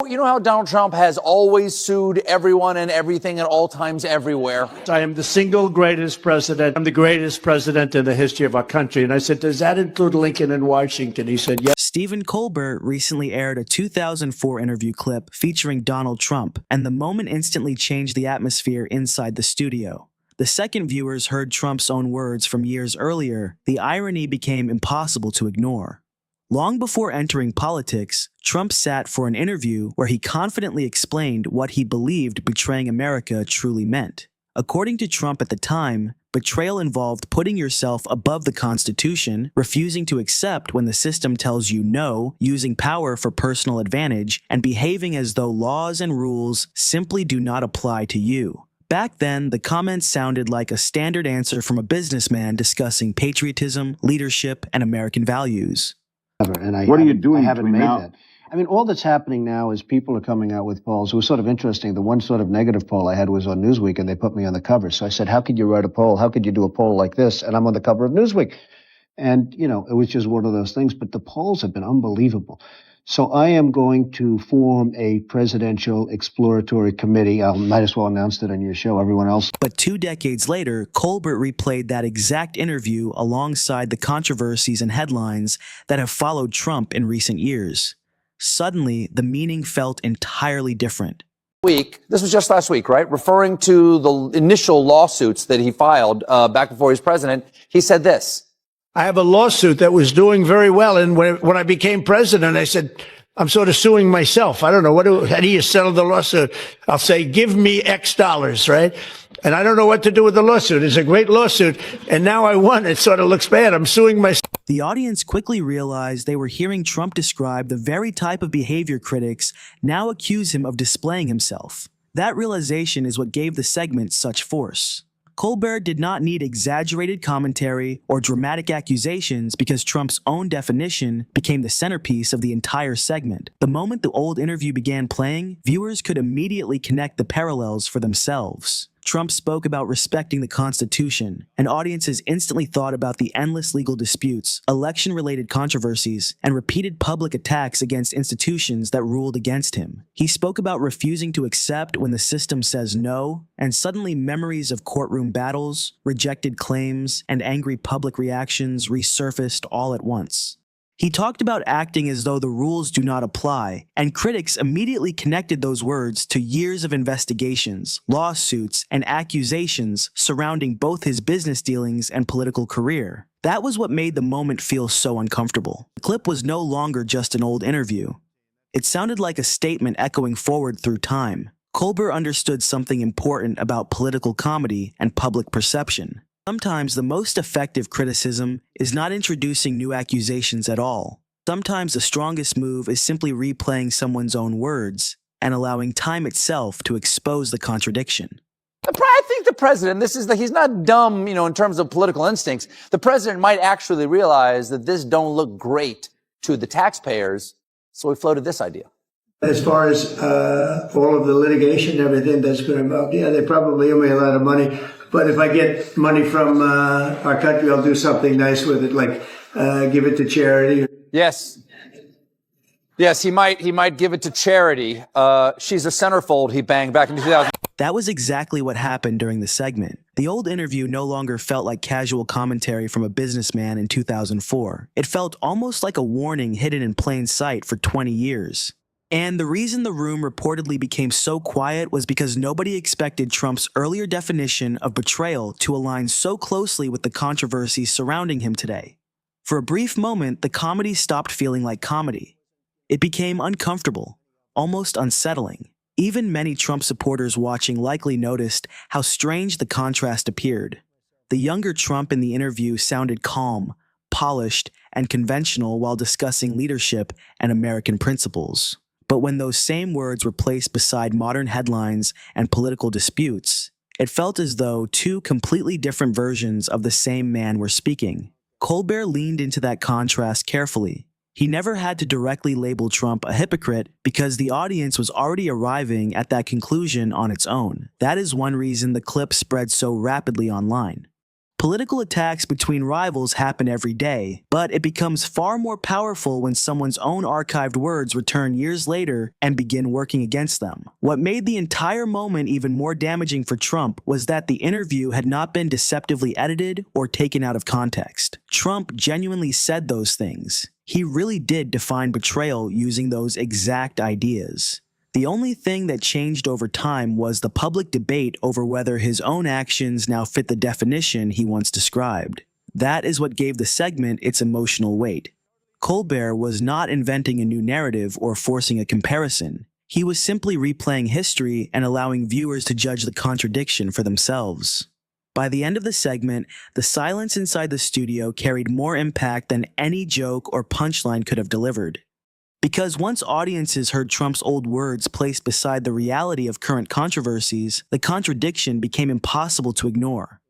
You know how Donald Trump has always sued everyone and everything at all times everywhere? I am the single greatest president. I'm the greatest president in the history of our country. And I said, does that include Lincoln and Washington? He said, yes. Stephen Colbert recently aired a 2004 interview clip featuring Donald Trump, and the moment instantly changed the atmosphere inside the studio. The second viewers heard Trump's own words from years earlier, the irony became impossible to ignore. Long before entering politics, Trump sat for an interview where he confidently explained what he believed betraying America truly meant. According to Trump at the time, betrayal involved putting yourself above the Constitution, refusing to accept when the system tells you no, using power for personal advantage, and behaving as though laws and rules simply do not apply to you. Back then, the comments sounded like a standard answer from a businessman discussing patriotism, leadership, and American values. And what are you doing? I haven't made that. I mean, all that's happening now is people are coming out with polls. It was sort of interesting. The one sort of negative poll I had was on Newsweek, and they put me on the cover. So I said, how could you write a poll? How could you do a poll like this? And I'm on the cover of Newsweek. And, you know, it was just one of those things. But the polls have been unbelievable. So I am going to form a presidential exploratory committee. I might as well announce it on your show, everyone else. But 2 decades later, Colbert replayed that exact interview alongside the controversies and headlines that have followed Trump in recent years. Suddenly, the meaning felt entirely different. This was just last week, right? Referring to the initial lawsuits that he filed back before he was president, he said this. I have a lawsuit that was doing very well. And when I became president, I said, I'm sort of suing myself. I don't know. How do you settle the lawsuit? I'll say, give me X dollars, right? And I don't know what to do with the lawsuit. It's a great lawsuit. And now I won. It sort of looks bad. I'm suing myself. The audience quickly realized they were hearing Trump describe the very type of behavior critics now accuse him of displaying himself. That realization is what gave the segment such force. Colbert did not need exaggerated commentary or dramatic accusations because Trump's own definition became the centerpiece of the entire segment. The moment the old interview began playing, viewers could immediately connect the parallels for themselves. Trump spoke about respecting the Constitution, and audiences instantly thought about the endless legal disputes, election-related controversies, and repeated public attacks against institutions that ruled against him. He spoke about refusing to accept when the system says no, and suddenly memories of courtroom battles, rejected claims, and angry public reactions resurfaced all at once. He talked about acting as though the rules do not apply, and critics immediately connected those words to years of investigations, lawsuits, and accusations surrounding both his business dealings and political career. That was what made the moment feel so uncomfortable. The clip was no longer just an old interview. It sounded like a statement echoing forward through time. Colbert understood something important about political comedy and public perception. Sometimes the most effective criticism is not introducing new accusations at all. Sometimes the strongest move is simply replaying someone's own words and allowing time itself to expose the contradiction. I think the president, he's not dumb, in terms of political instincts. The president might actually realize that this don't look great to the taxpayers, so he floated this idea. As far as all of the litigation and everything that's been involved, yeah, they probably owe me a lot of money. But if I get money from our country, I'll do something nice with it, like give it to charity. Yes, he might give it to charity. She's a centerfold he banged back in 2000. That was exactly what happened during the segment. The old interview no longer felt like casual commentary from a businessman in 2004. It felt almost like a warning hidden in plain sight for 20 years. And the reason the room reportedly became so quiet was because nobody expected Trump's earlier definition of betrayal to align so closely with the controversies surrounding him today. For a brief moment, the comedy stopped feeling like comedy. It became uncomfortable, almost unsettling. Even many Trump supporters watching likely noticed how strange the contrast appeared. The younger Trump in the interview sounded calm, polished, and conventional while discussing leadership and American principles. But when those same words were placed beside modern headlines and political disputes, it felt as though two completely different versions of the same man were speaking. Colbert leaned into that contrast carefully. He never had to directly label Trump a hypocrite because the audience was already arriving at that conclusion on its own. That is one reason the clip spread so rapidly online. Political attacks between rivals happen every day, but it becomes far more powerful when someone's own archived words return years later and begin working against them. What made the entire moment even more damaging for Trump was that the interview had not been deceptively edited or taken out of context. Trump genuinely said those things. He really did define betrayal using those exact ideas. The only thing that changed over time was the public debate over whether his own actions now fit the definition he once described. That is what gave the segment its emotional weight. Colbert was not inventing a new narrative or forcing a comparison. He was simply replaying history and allowing viewers to judge the contradiction for themselves. By the end of the segment, the silence inside the studio carried more impact than any joke or punchline could have delivered. Because once audiences heard Trump's old words placed beside the reality of current controversies, the contradiction became impossible to ignore.